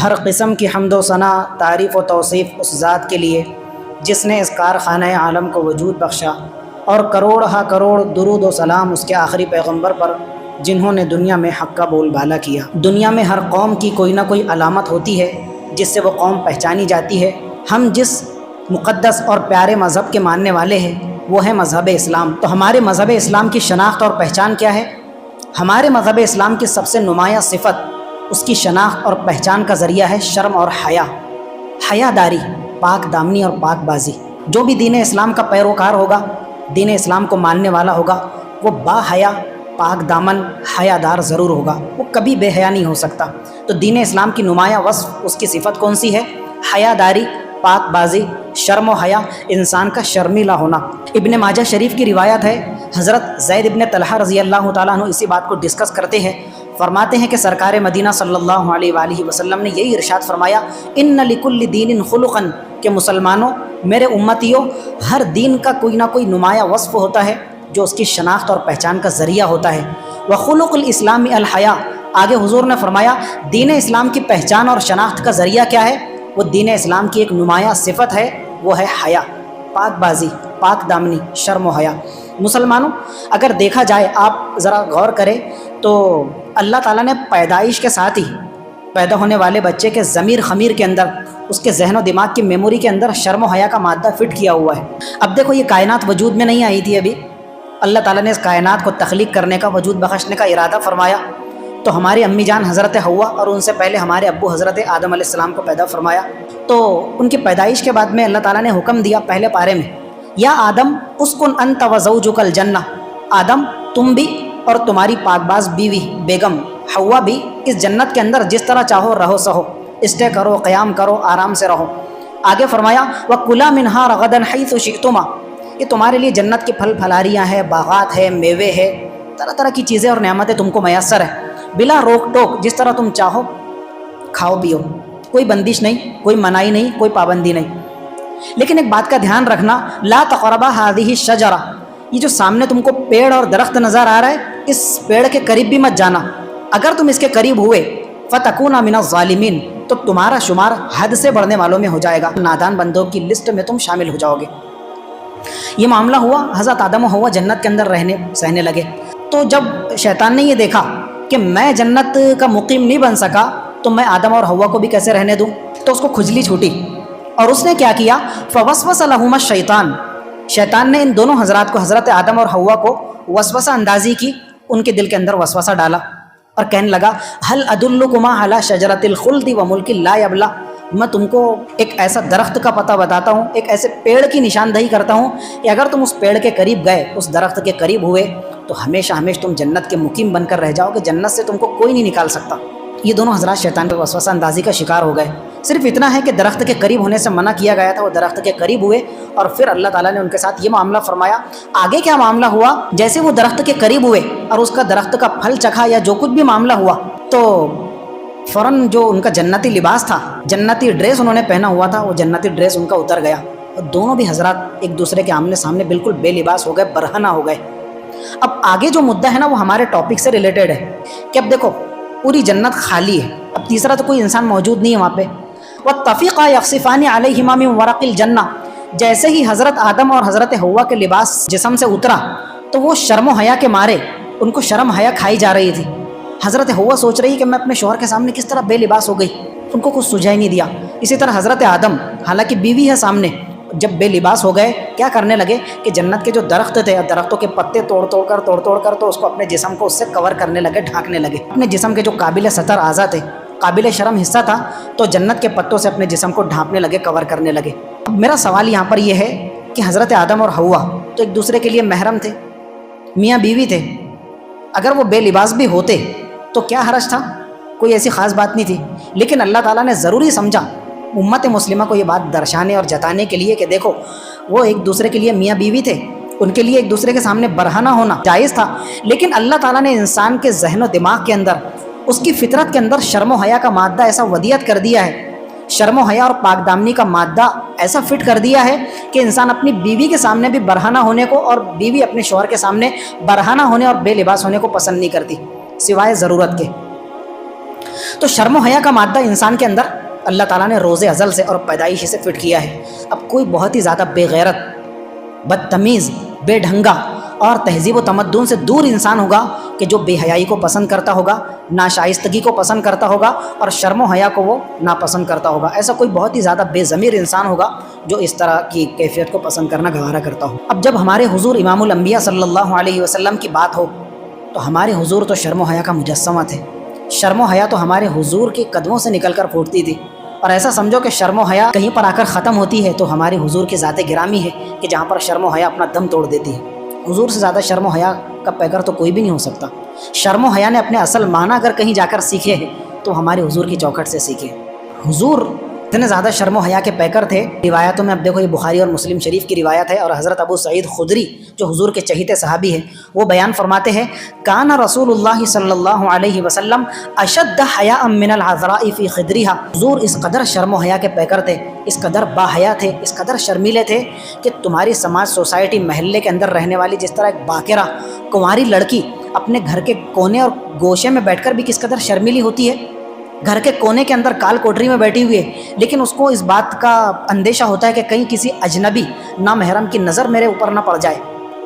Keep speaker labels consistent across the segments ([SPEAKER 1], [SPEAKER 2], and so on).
[SPEAKER 1] ہر قسم کی حمد و ثنا، تعریف و توصیف اس ذات کے لیے جس نے اس کارخانہ عالم کو وجود بخشا، اور کروڑ ہا کروڑ درود و سلام اس کے آخری پیغمبر پر جنہوں نے دنیا میں حق کا بول بالا کیا۔ دنیا میں ہر قوم کی کوئی نہ کوئی علامت ہوتی ہے جس سے وہ قوم پہچانی جاتی ہے۔ ہم جس مقدس اور پیارے مذہب کے ماننے والے ہیں وہ ہے مذہب اسلام۔ تو ہمارے مذہب اسلام کی شناخت اور پہچان کیا ہے؟ ہمارے مذہب اسلام کی سب سے نمایاں صفت، اس کی شناخت اور پہچان کا ذریعہ ہے شرم اور حیا، حیا داری، پاک دامنی اور پاک بازی۔ جو بھی دین اسلام کا پیروکار ہوگا، دین اسلام کو ماننے والا ہوگا، وہ با حیا، پاک دامن، حیا دار ضرور ہوگا، وہ کبھی بے حیا نہیں ہو سکتا۔ تو دین اسلام کی نمایاں وصف، اس کی صفت کون سی ہے؟ حیا داری، پاک بازی، شرم و حیا، انسان کا شرمیلا ہونا۔ ابن ماجہ شریف کی روایت ہے، حضرت زید ابن طلحہ رضی اللہ تعالیٰ عنہ اسی بات کو ڈسکس کرتے ہیں، فرماتے ہیں کہ سرکار مدینہ صلی اللہ علیہ وآلہ وسلم نے یہی ارشاد فرمایا، ان لکل دین خلقا، کہ مسلمانوں، میرے امتیوں، ہر دین کا کوئی نہ کوئی نمایاں وصف ہوتا ہے جو اس کی شناخت اور پہچان کا ذریعہ ہوتا ہے۔ وخلق الاسلام الحیا، آگے حضور نے فرمایا دین اسلام کی پہچان اور شناخت کا ذریعہ کیا ہے؟ وہ دین اسلام کی ایک نمایاں صفت ہے، وہ ہے حیا، پاک بازی، پاک دامنی، شرم و حیا۔ مسلمانوں، اگر دیکھا جائے، آپ ذرا غور کریں تو اللہ تعالیٰ نے پیدائش کے ساتھ ہی پیدا ہونے والے بچے کے ضمیر خمیر کے اندر، اس کے ذہن و دماغ کی میموری کے اندر شرم و حیا کا مادہ فٹ کیا ہوا ہے۔ اب دیکھو، یہ کائنات وجود میں نہیں آئی تھی ابھی، اللہ تعالیٰ نے اس کائنات کو تخلیق کرنے کا، وجود بخشنے کا ارادہ فرمایا تو ہماری امی جان حضرت حوا اور ان سے پہلے ہمارے ابو حضرت آدم علیہ السلام کو پیدا فرمایا۔ تو ان کی پیدائش کے بعد میں اللہ تعالیٰ نے حکم دیا پہلے پارے میں، یا آدم اسکن انت وزوجک الجنہ، آدم تم بھی اور تمہاری پاک باز بیوی بیگم حوا بھی اس جنت کے اندر جس طرح چاہو رہو سہو، اسٹے کرو، قیام کرو، آرام سے رہو۔ آگے فرمایا وَكُلَا مِنْهَا رَغَدًا حَيْثُ شِئْتُمَا، یہ تمہارے لیے جنت کی پھل پھلاریاں ہیں، باغات ہیں، میوے ہیں، طرح طرح کی چیزیں اور نعمتیں تم کو میسر ہیں، بلا روک ٹوک، جس طرح تم چاہو کھاؤ پیو، کوئی بندش نہیں، کوئی منائی نہیں، کوئی پابندی نہیں۔ لیکن ایک بات کا دھیان رکھنا، لا تقربا هذه الشجرہ، یہ جو سامنے تم کو پیڑ اور درخت نظر آ رہا ہے، اس پیڑ کے قریب بھی مت جانا، اگر تم اس کے قریب ہوئے فتکونا من الظالمین، تو تمہارا شمار حد سے بڑھنے والوں میں ہو جائے گا، نادان بندوں کی لسٹ میں تم شامل ہو جاؤ گے۔ یہ معاملہ ہوا، حضرت آدم و حوا جنت کے اندر رہنے سہنے لگے۔ تو جب شیطان نے یہ دیکھا کہ میں جنت کا مقیم نہیں بن سکا تو میں آدم اور حوا کو بھی کیسے رہنے دوں، تو اس کو کھجلی چھوٹی، اور اس نے کیا کیا، فوسوس لہما الشیطان، شیطان نے ان دونوں حضرات کو، حضرت آدم اور حوا کو وسوسہ اندازی کی، ان کے دل کے اندر وسوسہ ڈالا اور کہنے لگا هل ادلکما علی شجرۃ الخلد وملک لا یبلی، میں تم کو ایک ایسا درخت کا پتہ بتاتا ہوں، ایک ایسے پیڑ کی نشاندہی کرتا ہوں کہ اگر تم اس پیڑ کے قریب گئے، اس درخت کے قریب ہوئے تو ہمیشہ ہمیشہ تم جنت کے مقیم بن کر رہ جاؤ گے، جنت سے تم کو کوئی نہیں نکال سکتا۔ یہ دونوں حضرات شیطان کے وسوسہ اندازی کا شکار ہو گئے۔ صرف اتنا ہے کہ درخت کے قریب ہونے سے منع کیا گیا تھا، وہ درخت کے قریب ہوئے اور پھر اللہ تعالیٰ نے ان کے ساتھ یہ معاملہ فرمایا۔ آگے کیا معاملہ ہوا، جیسے وہ درخت کے قریب ہوئے اور اس کا درخت کا پھل چکھا یا جو کچھ بھی معاملہ ہوا، تو فوراً جو ان کا جنتی لباس تھا، جنتی ڈریس انہوں نے پہنا ہوا تھا، وہ جنتی ڈریس ان کا اتر گیا اور دونوں بھی حضرات ایک دوسرے کے آمنے سامنے بالکل بے لباس ہو گئے، برہنہ ہو گئے۔ اب آگے جو مدعا ہے نا، وہ ہمارے ٹاپک سے ریلیٹڈ ہے کہ اب دیکھو پوری جنت خالی ہے، اب تیسرا تو کوئی انسان موجود نہیں ہے وہاں پہ۔ وَاتَّفِقَا يَخْصِفَانِ عَلَيْهِمَا مِنْ وَرَقِ الْجَنَّةِ، جیسے ہی حضرت آدم اور حضرت حوا کے لباس جسم سے اترا تو وہ شرم و حیا کے مارے ان کو شرم حیا کھائی جا رہی تھی۔ حضرت حوا سوچ رہی کہ میں اپنے شوہر کے سامنے کس طرح بے لباس ہو گئی، ان کو کچھ سجھائی نہیں دیا۔ اسی طرح حضرت آدم، حالانکہ بیوی ہے سامنے، جب بے لباس ہو گئے کیا کرنے لگے کہ جنت کے جو درخت تھے، درختوں کے پتے توڑ توڑ کر تو اس کو اپنے جسم کو اس سے کور کرنے لگے، ڈھانکنے لگے۔ اپنے جسم کے جو قابل ستر اعضاء تھے، قابل شرم حصہ تھا، تو جنت کے پتوں سے اپنے جسم کو ڈھانپنے لگے، کور کرنے لگے۔ اب میرا سوال یہاں پر یہ ہے کہ حضرت آدم اور حوا تو ایک دوسرے کے لیے محرم تھے، میاں بیوی تھے، اگر وہ بے لباس بھی ہوتے تو کیا حرج تھا، کوئی ایسی خاص بات نہیں تھی۔ لیکن اللہ تعالیٰ نے ضروری سمجھا امت مسلمہ کو یہ بات درشانے اور جتانے کے لیے کہ دیکھو وہ ایک دوسرے کے لیے میاں بیوی تھے، ان کے لیے ایک دوسرے کے سامنے برہنہ ہونا جائز تھا، لیکن اللہ تعالیٰ نے انسان کے ذہن و دماغ کے اندر، اس کی فطرت کے اندر شرم و حیا کا مادہ ایسا ودیعت کر دیا ہے، شرم و حیا اور پاک دامنی کا مادہ ایسا فٹ کر دیا ہے کہ انسان اپنی بیوی کے سامنے بھی برہنہ ہونے کو اور بیوی اپنے شوہر کے سامنے برہنہ ہونے اور بے لباس ہونے کو پسند نہیں کرتی سوائے ضرورت کے۔ تو شرم و حیا کا مادہ انسان کے اندر اللہ تعالیٰ نے روز ازل سے اور پیدائش سے فٹ کیا ہے۔ اب کوئی بہت ہی زیادہ بے غیرت، بدتمیز، بے ڈھنگا اور تہذیب و تمدن سے دور انسان ہوگا کہ جو بے حیائی کو پسند کرتا ہوگا، ناشائستگی کو پسند کرتا ہوگا اور شرم و حیا کو وہ ناپسند کرتا ہوگا۔ ایسا کوئی بہت ہی زیادہ بے ضمیر انسان ہوگا جو اس طرح کی کیفیت کو پسند کرنا گوارا کرتا ہو۔ اب جب ہمارے حضور امام الانبیاء صلی اللہ علیہ وسلم کی بات ہو تو ہمارے حضور تو شرم و حیا کا مجسمہ تھے۔ شرم و حیا تو ہمارے حضور کے قدموں سے نکل کر پھوٹتی تھی، اور ایسا سمجھو کہ شرم و حیا کہیں پر آ کر ختم ہوتی ہے تو ہمارے حضور کی ذات گرامی ہے کہ جہاں پر شرم و حیا اپنا دم توڑ دیتی ہے۔ حضور سے زیادہ شرم و حیا کا پیکر تو کوئی بھی نہیں ہو سکتا۔ شرم و حیا نے اپنے اصل معنی اگر کہیں جا کر سیکھے ہیں تو ہمارے حضور کی چوکھٹ سے سیکھے۔ حضور اتنے زیادہ شرم و حیا کے پیکر تھے، روایتوں میں اب دیکھو یہ بخاری اور مسلم شریف کی روایت ہے، اور حضرت ابو سعید خدری جو حضور کے چہیتے صحابی ہیں وہ بیان فرماتے ہیں، کان رسول اللہ صلی اللہ علیہ وسلم اشد حیاء من العذراء فی خدریہا۔ حضور اس قدر شرم و حیا کے پیکر تھے، اس قدر با حیا تھے، اس قدر شرمیلے تھے کہ تمہاری سماج، سوسائٹی، محلے کے اندر رہنے والی جس طرح ایک باقرہ کنواری لڑکی اپنے گھر کے کونے اور گوشے میں بیٹھ کر بھی کس قدر شرمیلی ہوتی ہے، گھر کے کونے کے اندر کال کوٹری میں بیٹھی ہوئی ہے، لیکن اس کو اس بات کا اندیشہ ہوتا ہے کہ کہیں کسی اجنبی نامحرم کی نظر میرے اوپر نہ پڑ جائے،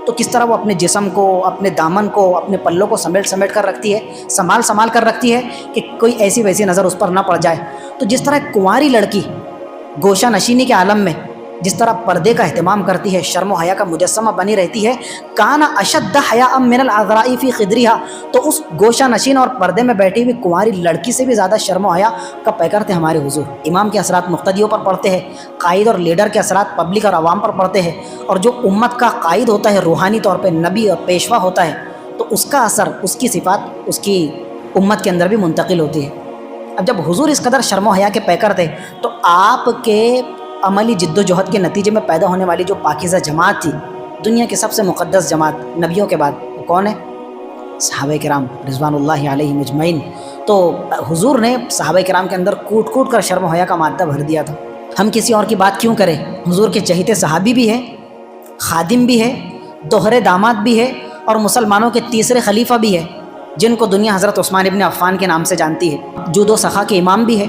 [SPEAKER 1] تو کس طرح وہ اپنے جسم کو، اپنے دامن کو، اپنے پلوں کو سمیٹ کر رکھتی ہے، سنبھال کر رکھتی ہے کہ کوئی ایسی ویسی نظر اس پر نہ پڑ جائے۔ تو جس طرح ایک کنواری لڑکی گوشہ نشینی کے عالم میں جس طرح پردے کا اہتمام کرتی ہے، شرم و حیا کا مجسمہ بنی رہتی ہے، کان اشد حیاء من العذراء فی خدریہا، تو اس گوشہ نشین اور پردے میں بیٹھی ہوئی کنواری لڑکی سے بھی زیادہ شرم و حیا کا پیکر تھے ہمارے حضور۔ امام کے اثرات مقتدیوں پر پڑتے ہیں، قائد اور لیڈر کے اثرات پبلک اور عوام پر پڑتے ہیں، اور جو امت کا قائد ہوتا ہے، روحانی طور پہ نبی اور پیشوا ہوتا ہے، تو اس کا اثر، اس کی صفات اس کی امت کے اندر بھی منتقل ہوتی ہے۔ اب جب حضور اس قدر شرم و حیا کے پیکر تھے تو آپ کے عملی جد و جہد کے نتیجے میں پیدا ہونے والی جو پاکیزہ جماعت تھی، دنیا کی سب سے مقدس جماعت نبیوں کے بعد، وہ کون ہے؟ صحابہ کرام رضوان اللہ علیہم اجمعین۔ تو حضور نے صحابہ کرام کے اندر کوٹ کر شرم و حیا کا مادہ بھر دیا تھا۔ ہم کسی اور کی بات کیوں کریں؟ حضور کے چہیتے صحابی بھی ہے، خادم بھی ہے، دوہرے داماد بھی ہے، اور مسلمانوں کے تیسرے خلیفہ بھی ہے، جن کو دنیا حضرت عثمان ابن عفان کے نام سے جانتی ہے۔ جود و سخا کے امام بھی ہے،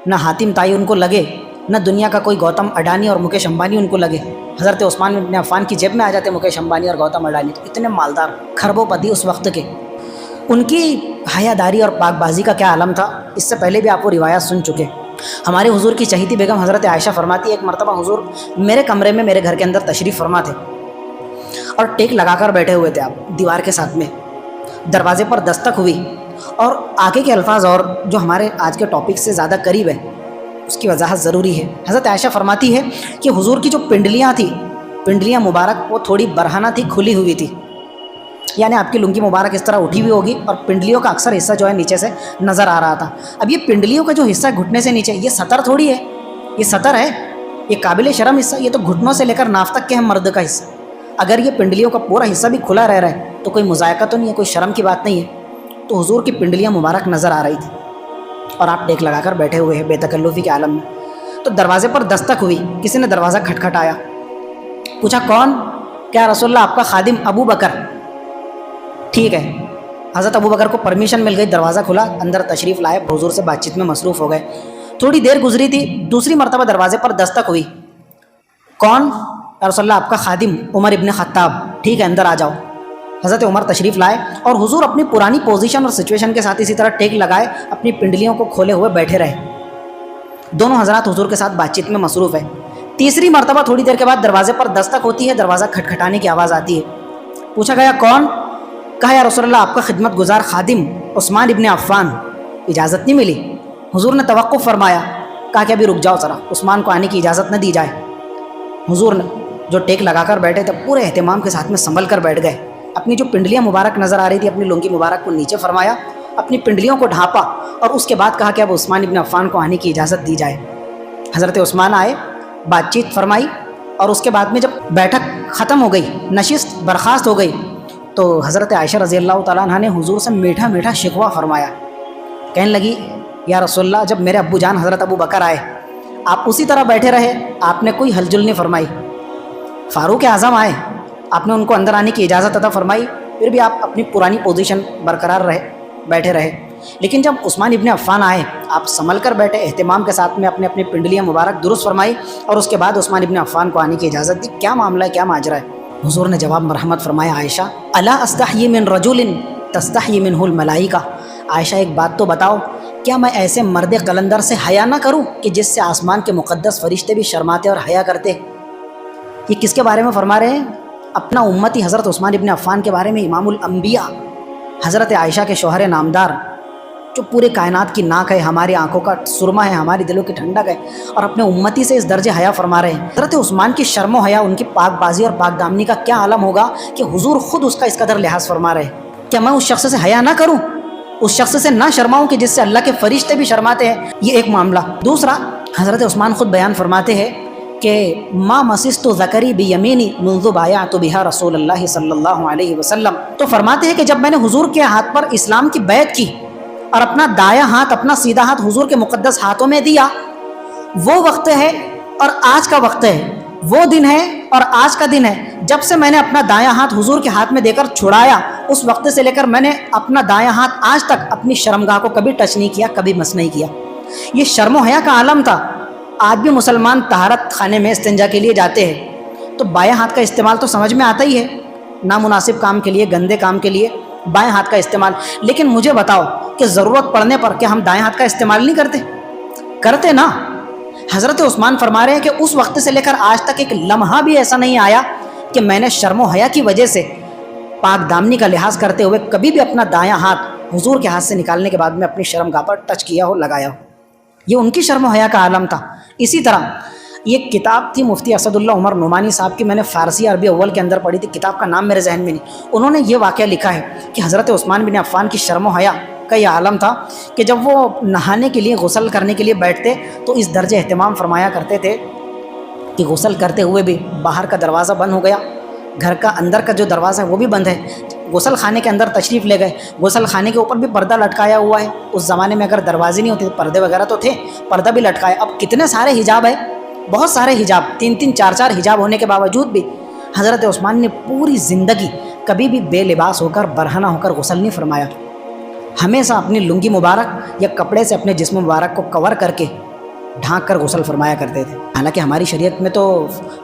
[SPEAKER 1] نہ حاتم تائی ان کو لگے، نہ دنیا کا کوئی گوتم اڈانی اور مکیش امبانی ان کو لگے۔ حضرت عثمان ابن عفان کی جیب میں آ جاتے مکیش امبانی اور گوتم اڈانی، تو اتنے مالدار، کھربوں پتی اس وقت کے۔ ان کی حیا داری اور پاک بازی کا کیا عالم تھا، اس سے پہلے بھی آپ وہ روایات سن چکے۔ ہمارے حضور کی چہیتی بیگم حضرت عائشہ فرماتی ہے، ایک مرتبہ حضور میرے کمرے میں میرے گھر کے اندر تشریف فرما تھے، اور ٹیک لگا کر بیٹھے ہوئے تھے آپ دیوار کے ساتھ میں۔ دروازے پر دستک ہوئی، اور آگے کے الفاظ اور جو ہمارے آج کے ٹاپک سے زیادہ قریب ہے اس کی وضاحت ضروری ہے۔ حضرت عائشہ فرماتی ہے کہ حضور کی جو پنڈلیاں تھیں، پنڈلیاں مبارک، وہ تھوڑی برہنہ تھی، کھلی ہوئی تھی، یعنی آپ کی لنگی مبارک اس طرح اٹھی ہوئی ہوگی اور پنڈلیوں کا اکثر حصہ جو ہے نیچے سے نظر آ رہا تھا۔ اب یہ پنڈلیوں کا جو حصہ ہے گھٹنے سے نیچے، یہ سطر تھوڑی ہے، یہ سطر ہے، یہ قابل شرم حصہ، یہ تو گھٹنوں سے لے کر ناف تک کے ہیں مرد کا حصہ۔ اگر یہ پنڈلیوں کا پورا حصہ بھی کھلا رہ رہا ہے تو کوئی مذائقہ تو نہیں ہے، کوئی شرم کی بات نہیں ہے۔ تو حضور کی پنڈلیاں مبارک نظر آ رہی تھی اور آپ ٹیک لگا کر بیٹھے ہوئے ہیں بے تکلفی کے عالم میں۔ تو دروازے پر دستک ہوئی، کسی نے دروازہ کھٹکھٹایا، پوچھا کون؟ کیا رسول اللہ آپ کا خادم ابو بکر؟ ٹھیک ہے، حضرت ابو بکر کو پرمیشن مل گئی، دروازہ کھلا، اندر تشریف لائے، حضور سے بات چیت میں مصروف ہو گئے۔ تھوڑی دیر گزری تھی، دوسری مرتبہ دروازے پر دستک ہوئی، کون؟ یا رسول اللہ آپ کا خادم عمر ابن خطاب۔ ٹھیک ہے، اندر آ جاؤ۔ حضرت عمر تشریف لائے اور حضور اپنی پرانی پوزیشن اور سچویشن کے ساتھ اسی طرح ٹیک لگائے اپنی پنڈلیوں کو کھولے ہوئے بیٹھے رہے۔ دونوں حضرات حضور کے ساتھ بات چیت میں مصروف ہیں۔ تیسری مرتبہ تھوڑی دیر کے بعد دروازے پر دستک ہوتی ہے، دروازہ کھٹکھٹانے کی آواز آتی ہے۔ پوچھا گیا کون؟ کہا یا رسول اللہ آپ کا خدمت گزار خادم عثمان ابن عفان۔ اجازت نہیں ملی، حضور نے توقف فرمایا، کہا کہ ابھی رک جاؤ ذرا، عثمان کو آنے کی اجازت نہ دی جائے۔ حضور نے جو ٹیک لگا کر بیٹھے تھے پورے اہتمام کے ساتھ میں سنبھل کر بیٹھ گئے، اپنی جو پنڈلیاں مبارک نظر آ رہی تھی اپنی لنگی مبارک کو نیچے فرمایا، اپنی پنڈلیوں کو ڈھانپا، اور اس کے بعد کہا کہ اب عثمان ابن عفان کو آنے کی اجازت دی جائے۔ حضرت عثمان آئے، بات چیت فرمائی، اور اس کے بعد میں جب بیٹھک ختم ہو گئی، نشست برخاست ہو گئی، تو حضرت عائشہ رضی اللہ تعالیٰ عنہ نے حضور سے میٹھا میٹھا شکوہ فرمایا۔ کہنے لگی یا رسول اللہ جب میرے ابو جان حضرت ابو بکر آئے آپ اسی طرح بیٹھے رہے، آپ نے کوئی ہلچل نہیں فرمائی۔ فاروق اعظم آئے، آپ نے ان کو اندر آنے کی اجازت عطا فرمائی، پھر بھی آپ اپنی پرانی پوزیشن برقرار رہے، بیٹھے رہے۔ لیکن جب عثمان ابن عفان آئے آپ سنبھل کر بیٹھے، اہتمام کے ساتھ میں اپنے اپنی پنڈلیاں مبارک درست فرمائی اور اس کے بعد عثمان ابن عفان کو آنے کی اجازت دی۔ کیا معاملہ ہے، کیا ماجرا ہے؟ حضور نے جواب مرحمت فرمایا، عائشہ الا استحیی من رجل تستحیی منہ الملائکہ، عائشہ ایک بات تو بتاؤ، کیا میں ایسے مرد قلندر سے حیا نہ کروں کہ جس سے آسمان کے مقدس فرشتے بھی شرماتے اور حیا کرتے؟ یہ کس کے بارے میں فرما رہے ہیں؟ اپنا امتی حضرت عثمان ابن عفان کے بارے میں، امام الانبیاء حضرت عائشہ کے شوہر نامدار، جو پورے کائنات کی ناک ہے، ہماری آنکھوں کا سرما ہے، ہماری دلوں کی ٹھنڈک ہے، اور اپنے امتی سے اس درجے حیا فرما رہے ہیں۔ حضرت عثمان کی شرم و حیا، ان کی پاک بازی اور پاک دامنی کا کیا عالم ہوگا کہ حضور خود اس کا اس قدر لحاظ فرما رہے ہیں۔ کیا میں اس شخص سے حیا نہ کروں، اس شخص سے نہ شرماؤں کہ جس سے اللہ کے فرشتے بھی شرماتے ہیں؟ یہ ایک معاملہ۔ دوسرا، حضرت عثمان خود بیان فرماتے ہیں کہ ما مسست ذکری بیمینی منذ بایعت بہا رسول اللہ صلی اللہ علیہ وسلم، تو فرماتے ہیں کہ جب میں نے حضور کے ہاتھ پر اسلام کی بیعت کی اور اپنا دایاں ہاتھ، اپنا سیدھا ہاتھ حضور کے مقدس ہاتھوں میں دیا، وہ وقت ہے اور آج کا وقت ہے، وہ دن ہے اور آج کا دن ہے جب سے میں نے اپنا دایاں ہاتھ حضور کے ہاتھ میں دے کر چھڑایا، اس وقت سے لے کر میں نے اپنا دایاں ہاتھ آج تک اپنی شرمگاہ کو کبھی ٹچ نہیں کیا، کبھی مس نہیں کیا۔ یہ شرم و حیا کا عالم تھا۔ آج بھی مسلمان طہارت خانے میں استنجا کے لیے جاتے ہیں تو بائیں ہاتھ کا استعمال تو سمجھ میں آتا ہی ہے، نامناسب کام کے لیے، گندے کام کے لیے بائیں ہاتھ کا استعمال، لیکن مجھے بتاؤ کہ ضرورت پڑنے پر کیا ہم دائیں ہاتھ کا استعمال نہیں کرتے نا؟ حضرت عثمان فرما رہے ہیں کہ اس وقت سے لے کر آج تک ایک لمحہ بھی ایسا نہیں آیا کہ میں نے شرم و حیا کی وجہ سے پاک دامنی کا لحاظ کرتے ہوئے کبھی بھی اپنا دایاں ہاتھ حضور کے ہاتھ سے نکالنے کے بعد میں اپنی شرمگاہ پر ٹچ کیا ہو، لگایا ہو۔ یہ ان کی شرم و حیا کا عالم تھا۔ اسی طرح یہ کتاب تھی مفتی اسد اللہ عمر نعمانی صاحب کی، میں نے فارسی عربی اول کے اندر پڑھی تھی، کتاب کا نام میرے ذہن میں نہیں۔ انہوں نے یہ واقعہ لکھا ہے کہ حضرت عثمان بن عفان کی شرم و حیا کا یہ عالم تھا کہ جب وہ نہانے کے لیے، غسل کرنے کے لیے بیٹھتے تو اس درجے اہتمام فرمایا کرتے تھے کہ غسل کرتے ہوئے بھی باہر کا دروازہ بند ہو گیا، گھر کا اندر کا جو دروازہ ہے وہ بھی بند ہے، غسل خانے کے اندر تشریف لے گئے، غسل خانے کے اوپر بھی پردہ لٹکایا ہوا ہے۔ اس زمانے میں اگر دروازے نہیں ہوتے، پردے وغیرہ تو تھے، پردہ بھی لٹکایا۔ اب کتنے سارے حجاب ہے، بہت سارے حجاب، 3 4 حجاب ہونے کے باوجود بھی حضرت عثمان نے پوری زندگی کبھی بھی بے لباس ہو کر، برہنہ ہو کر غسل نہیں فرمایا۔ ہمیشہ اپنی لنگی مبارک یا کپڑے سے اپنے جسم مبارک کو کور کر کے ڈھانک کر غسل فرمایا کرتے تھے۔ حالانکہ ہماری شریعت میں تو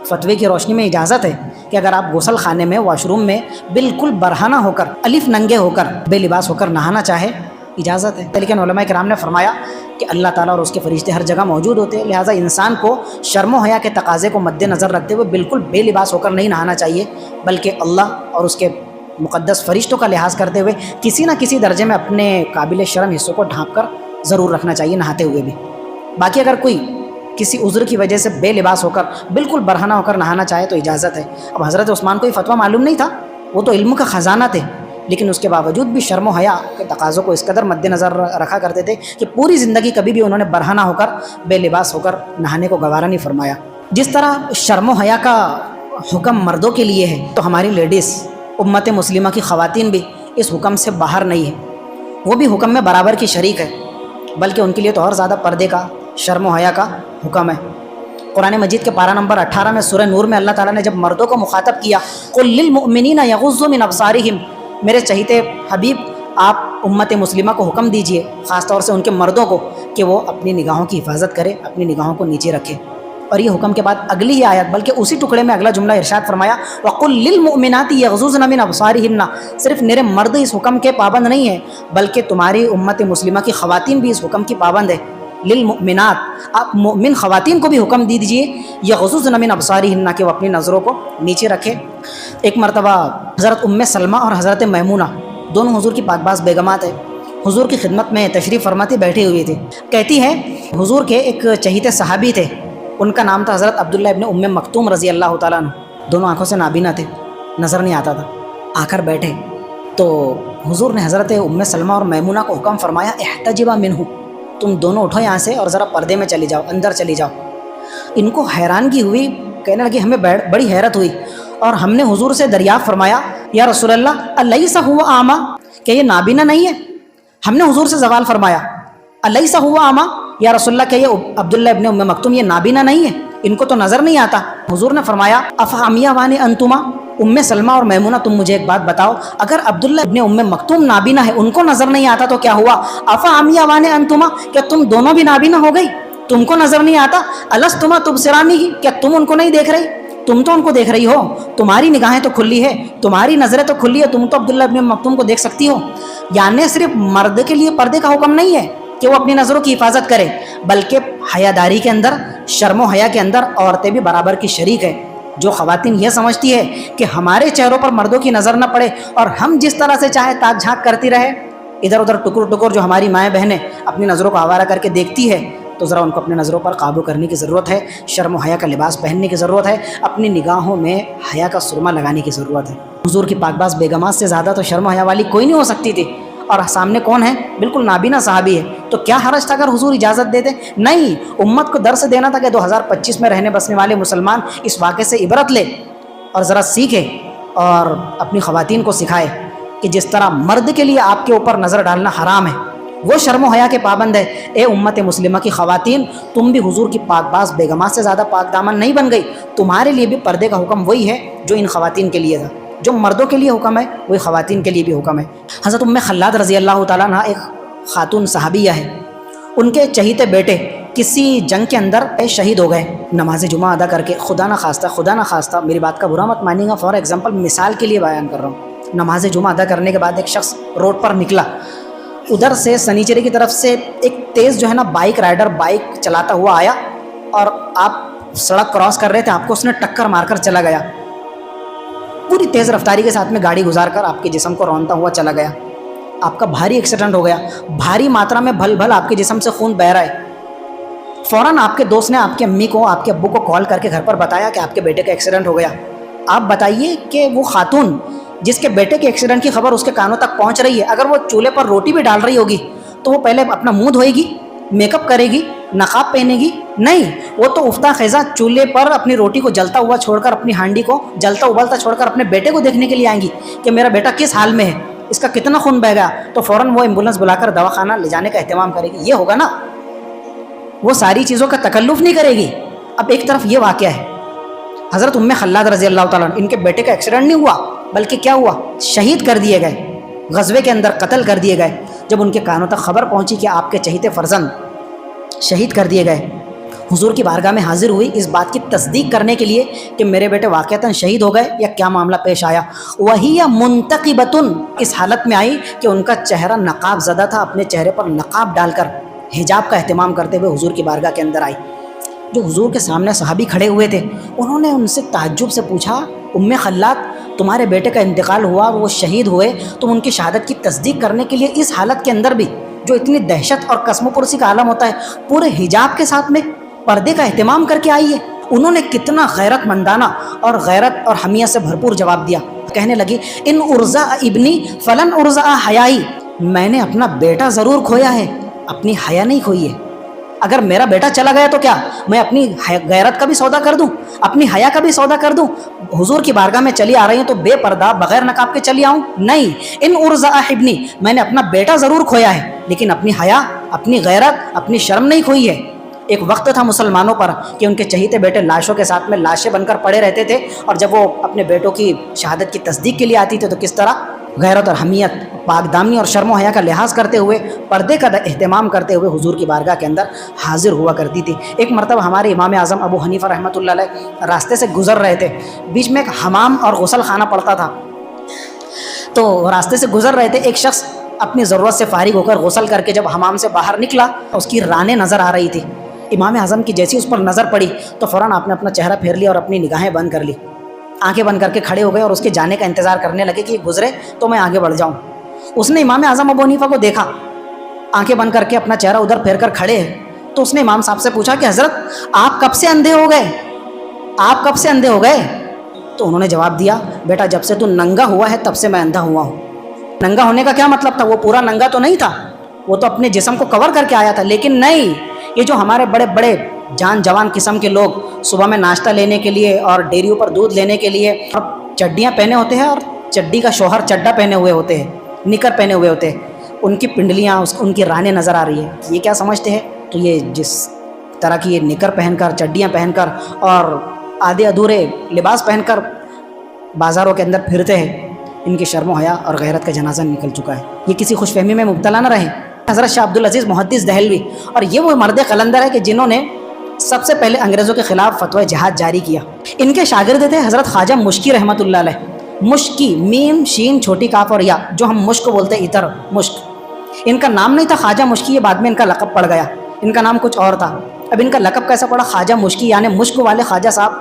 [SPEAKER 1] فتوے کی روشنی میں اجازت ہے کہ اگر آپ غسل خانے میں، واش روم میں بالکل برہنہ ہو کر، الف ننگے ہو کر، بے لباس ہو کر نہانا چاہے، اجازت ہے۔ لیکن علماء کرام نے فرمایا کہ اللہ تعالیٰ اور اس کے فرشتے ہر جگہ موجود ہوتے ہیں، لہٰذا انسان کو شرم و حیا کے تقاضے کو مد نظر رکھتے ہوئے بالکل بے لباس ہو کر نہیں نہانا چاہیے، بلکہ اللہ اور اس کے مقدس فرشتوں کا لحاظ کرتے ہوئے کسی نہ کسی درجے میں اپنے قابل شرم حصوں کو ڈھانپ کر ضرور رکھنا چاہیے نہاتے ہوئے بھی۔ باقی اگر کوئی کسی عذر کی وجہ سے بے لباس ہو کر بالکل برہنہ ہو کر نہانا چاہے تو اجازت ہے۔ اب حضرت عثمان کو یہ فتویٰ معلوم نہیں تھا، وہ تو علم کا خزانہ تھے، لیکن اس کے باوجود بھی شرم و حیا کے تقاضوں کو اس قدر مد نظر رکھا کرتے تھے کہ پوری زندگی کبھی بھی انہوں نے برہنہ ہو کر، بے لباس ہو کر نہانے کو گوارا نہیں فرمایا۔ جس طرح شرم و حیا کا حکم مردوں کے لیے ہے تو ہماری لیڈیز، امت مسلمہ کی خواتین بھی اس حکم سے باہر نہیں ہے، وہ بھی حکم میں برابر کی شریک ہے، بلکہ ان کے لیے تو اور زیادہ پردے کا، شرم و حیا کا حکم ہے۔ قرآن مجید کے پارہ نمبر 18 میں سورہ نور میں اللہ تعالیٰ نے جب مردوں کو مخاطب کیا، قُل لِّلْمُؤْمِنِينَ يَغُضُّوا مِنْ أَبْصَارِهِمْ، میرے چہیتے حبیب آپ امت مسلمہ کو حکم دیجئے، خاص طور سے ان کے مردوں کو، کہ وہ اپنی نگاہوں کی حفاظت کرے، اپنی نگاہوں کو نیچے رکھے۔ اور یہ حکم کے بعد اگلی ہی آیت، بلکہ اسی ٹکڑے میں اگلا جملہ ارشاد فرمایا، وَقُل لِّلْمُؤْمِنَاتِ يَغْضُضْنَ مِنْ أَبْصَارِهِنَّ، صرف میرے مرد اس حکم کے پابند نہیں ہیں، بلکہ تمہاری امت مسلمہ کی خواتین بھی اس حکم کی پابند ہے۔ للمؤمنات، آپ مؤمن خواتین کو بھی حکم دیجئے، یغضضن من ابصارہن، کہ وہ اپنی نظروں کو نیچے رکھے۔ ایک مرتبہ حضرت ام سلمہ اور حضرت میمونہ دونوں حضور کی پاک باز بیگمات ہیں، حضور کی خدمت میں تشریف فرماتی بیٹھی ہوئی تھی۔ کہتی ہے حضور کے ایک چہیتے صحابی تھے، ان کا نام تھا حضرت عبداللہ ابن ام مکتوم رضی اللہ تعالیٰ عنہ، دونوں آنکھوں سے نابینا تھے، نظر نہیں آتا تھا۔ آ کر بیٹھے تو حضور نے حضرت ام سلمہ اور میمونہ کو حکم فرمایا، احتجبا منہ، تم دونوں اٹھو یہاں سے اور ذرا پردے میں چلی جاؤ، اندر چلی جاؤ۔ ان کو حیرانگی ہوئی، کہنے لگی ہمیں بڑی حیرت ہوئی، اور ہم نے حضور سے دریافت فرمایا، یا رسول اللہ الیس هو اعمی، کہ یہ نابینا نہیں ہے؟ ہم نے حضور سے سوال فرمایا، الیس هو اعمی، یا رسول اللہ کہ یہ عبداللہ ابن ام مکتوم یہ نابینا نہیں ہے، ان کو تو نظر نہیں آتا؟ حضور نے فرمایا افعمیاوان انتما، سلمہ اور میمونہ تم مجھے ایک بات بتاؤ، اگر عبداللہ ابن مکتوم نابینا ہے، ان کو نظر نہیں آتا تو کیا ہوا؟ افا عمیان انتما، کیا تم دونوں بھی نابینا ہو گئی؟ تم کو نظر نہیں آتا؟ الستما تبصرانی، کیا تم ان کو نہیں دیکھ رہی؟ تم تو ان کو دیکھ رہی ہو، تمہاری نگاہیں تو کھلی ہے، تمہاری نظریں تو کھلی ہے، تم تو عبداللہ ابن مکتوم کو دیکھ سکتی ہو۔ یعنی صرف مرد کے لیے پردے کا حکم نہیں ہے کہ وہ اپنی نظروں کی حفاظت کرے، بلکہ حیاداری کے اندر، شرم و حیا کے اندر عورتیں بھی برابر کی شریک ہیں۔ جو خواتین یہ سمجھتی ہے کہ ہمارے چہروں پر مردوں کی نظر نہ پڑے اور ہم جس طرح سے چاہے تاک جھانک کرتی رہے، ادھر ادھر ٹکر ٹکر جو ہماری مائیں بہنیں اپنی نظروں کو آوارہ کر کے دیکھتی ہے، تو ذرا ان کو اپنی نظروں پر قابو کرنے کی ضرورت ہے، شرم و حیا کا لباس پہننے کی ضرورت ہے، اپنی نگاہوں میں حیا کا سرما لگانے کی ضرورت ہے۔ حضور کی پاک باز بیگمات سے زیادہ تو شرم و حیا والی کوئی نہیں ہو سکتی تھی، اور سامنے کون ہے؟ بالکل نابینا صحابی ہے، تو کیا حرج تھا اگر حضور اجازت دیتے؟ نہیں، امت کو درس دینا تھا کہ 2025 میں رہنے بسنے والے مسلمان اس واقعے سے عبرت لے اور ذرا سیکھے اور اپنی خواتین کو سکھائے کہ جس طرح مرد کے لیے آپ کے اوپر نظر ڈالنا حرام ہے، وہ شرم و حیا کے پابند ہے۔ اے امت مسلمہ کی خواتین، تم بھی حضور کی پاک باز بیگمات سے زیادہ پاک دامن نہیں بن گئی، تمہارے لیے بھی پردے کا حکم وہی ہے جو ان خواتین کے لیے تھا، جو مردوں کے لیے حکم ہے وہی خواتین کے لیے بھی حکم ہے۔ حضرت ام خلاد رضی اللہ تعالیٰ عنہ ایک خاتون صحابیہ ہے، ان کے چہیتے بیٹے کسی جنگ کے اندر شہید ہو گئے، نماز جمعہ ادا کر کے، خدا نہ خواستہ میری بات کا برا مت مانیے گا، فار ایگزامپل مثال کے لیے بیان کر رہا ہوں، نماز جمعہ ادا کرنے کے بعد ایک شخص روڈ پر نکلا، ادھر سے سنیچرے کی طرف سے ایک تیز جو ہے نا بائک رائڈر بائک چلاتا ہوا آیا، اور آپ سڑک کراس کر رہے تھے، آپ کو اس نے ٹکر مار کر چلا گیا، پوری تیز رفتاری کے ساتھ میں گاڑی گزار کر آپ کے جسم کو رونتا ہوا چلا گیا، آپ کا بھاری ایکسیڈنٹ ہو گیا، بھاری ماترا میں بھل بھل آپ کے جسم سے خون بہہ رہا ہے، فوراً آپ کے دوست نے آپ کی امی کو، آپ کے ابو کو کال کر کے گھر پر بتایا کہ آپ کے بیٹے کا ایکسیڈنٹ ہو گیا۔ آپ بتائیے کہ وہ خاتون جس کے بیٹے کے ایکسیڈنٹ کی خبر اس کے کانوں تک پہنچ رہی ہے، اگر وہ چولہے پر روٹی بھی ڈال رہی ہوگی تو وہ پہلے اپنا منہ دھوئے گی، میک اپ کرے گی، نقاب پہنے گی؟ نہیں، وہ تو افتہ خیزہ چولہے پر اپنی روٹی کو جلتا ہوا چھوڑ کر، اپنی ہانڈی کو جلتا ابلتا چھوڑ کر اپنے بیٹے کو دیکھنے کے لیے آئیں گی کہ میرا بیٹا کس حال میں ہے، اس کا کتنا خون بہہ گیا، تو فوراً وہ ایمبولینس بلا کر دواخانہ لے جانے کا اہتمام کرے گی۔ یہ ہوگا نا، وہ ساری چیزوں کا تکلف نہیں کرے گی۔ اب ایک طرف یہ واقعہ ہے، حضرت ام خلاد رضی اللہ تعالیٰ عنہ، ان کے بیٹے کا ایکسیڈنٹ نہیں ہوا بلکہ کیا ہوا؟ شہید کر دیے گئے، غزوے کے اندر قتل کر دیے گئے۔ جب ان کے کانوں تک خبر پہنچی کہ آپ کے چہیتے فرزند شہید کر دیے گئے، حضور کی بارگاہ میں حاضر ہوئی اس بات کی تصدیق کرنے کے لیے کہ میرے بیٹے واقعتاً شہید ہو گئے یا کیا معاملہ پیش آیا۔ وہی منتقبۃ، اس حالت میں آئی کہ ان کا چہرہ نقاب زدہ تھا، اپنے چہرے پر نقاب ڈال کر حجاب کا اہتمام کرتے ہوئے حضور کی بارگاہ کے اندر آئی۔ جو حضور کے سامنے صحابی کھڑے ہوئے تھے، انہوں نے ان سے تعجب سے پوچھا، ام خلاد تمہارے بیٹے کا انتقال ہوا، وہ شہید ہوئے، تم ان کی شہادت کی تصدیق کرنے کے لیے اس حالت کے اندر بھی، جو اتنی دہشت اور قسم و پرسی کا عالم ہوتا ہے، پورے حجاب کے ساتھ میں پردے کا اہتمام کر کے آئی ہے؟ انہوں نے کتنا غیرت مندانہ اور غیرت اور حمیت سے بھرپور جواب دیا، کہنے لگی ان ارزا ابنی فلن ارزا حیائی، میں نے اپنا بیٹا ضرور کھویا ہے، اپنی حیا نہیں کھوئی ہے۔ اگر میرا بیٹا چلا گیا تو کیا میں اپنی غیرت کا بھی سودا کر دوں، اپنی حیا کا بھی سودا کر دوں؟ حضور کی بارگاہ میں چلی آ رہی ہوں تو بے پردہ بغیر نقاب کے چلی آؤں؟ نہیں، ان ارزا ابنی، میں نے اپنا بیٹا ضرور کھویا ہے لیکن اپنی حیا، اپنی غیرت، اپنی شرم نہیں کھوئی ہے۔ ایک وقت تھا مسلمانوں پر کہ ان کے چہیتے بیٹے لاشوں کے ساتھ میں لاشیں بن کر پڑے رہتے تھے، اور جب وہ اپنے بیٹوں کی شہادت کی تصدیق کے لیے آتی تھے تو کس طرح غیرت اور حمیت، پاک دامنی اور شرم و حیا کا لحاظ کرتے ہوئے، پردے کا اہتمام کرتے ہوئے حضور کی بارگاہ کے اندر حاضر ہوا کرتی تھی۔ ایک مرتبہ ہمارے امام اعظم ابو حنیفہ رحمۃ اللہ علیہ راستے سے گزر رہے تھے، بیچ میں ایک حمام اور غسل خانہ پڑتا تھا، تو راستے سے گزر رہے تھے، ایک شخص اپنی ضرورت سے فارغ ہو کر غسل کر کے جب حمام سے باہر نکلا، اس کی رانیں نظر آ رہی تھی۔ امام اعظم کی جیسی اس پر نظر پڑی تو فوراً آپ نے اپنا چہرہ پھیر لیا اور اپنی نگاہیں بند کر لی، آنکھیں بند کر کے کھڑے ہو گئے اور اس کے جانے کا انتظار کرنے لگے کہ یہ گزرے تو میں آگے بڑھ جاؤں۔ اس نے امام اعظم ابو حنیفہ کو دیکھا، آنکھیں بند کر کے اپنا چہرہ ادھر پھیر کر کھڑے ہیں، تو اس نے امام صاحب سے پوچھا کہ حضرت آپ کب سے اندھے ہو گئے، آپ کب سے اندھے ہو گئے؟ تو انہوں نے جواب دیا، بیٹا جب سے تو ننگا ہوا ہے تب سے میں اندھا ہوا ہوں۔ ننگا ہونے کا کیا مطلب تھا؟ وہ پورا ننگا تو نہیں تھا، وہ تو اپنے جسم کو کور کر کے آیا تھا، لیکن نہیں، یہ جو ہمارے بڑے بڑے جان جوان قسم کے لوگ صبح میں ناشتہ لینے کے لیے اور ڈیریوں پر دودھ لینے کے لیے چڈیاں پہنے ہوتے ہیں، اور چڈی کا شوہر چڈا پہنے ہوئے ہوتے ہیں، نکر پہنے ہوئے ہوتے ہیں، ان کی پنڈلیاں، ان کی رانیں نظر آ رہی ہے، یہ کیا سمجھتے ہیں؟ تو یہ جس طرح کی یہ نکر پہن کر، چڈیاں پہن کر اور آدھے ادھورے لباس پہن کر بازاروں کے اندر پھرتے ہیں، ان کی شرم و حیا اور غیرت کا جنازہ نکل چکا ہے۔ یہ کسی خوش فہمی میں مبتلا نہ رہیں۔ حضرت شاہ عبدالعزیز محدث دہلوی، اور یہ وہ مرد قلندر ہے کہ جنہوں نے سب سے پہلے انگریزوں کے خلاف فتوی جہاد جاری کیا۔ ان کے شاگرد تھے حضرت خواجہ مشکی رحمۃ اللہ علیہ۔ مشکی، میم شین چھوٹی کاف اور یا، جو ہم مشک بولتے ہیں، عطر، مشک۔ ان کا نام نہیں تھا خواجہ مشکی، یہ بعد میں ان کا لقب پڑ گیا، ان کا نام کچھ اور تھا۔ اب ان کا لقب کیسا پڑا؟ خواجہ مشکی، یعنی مشک والے خواجہ صاحب۔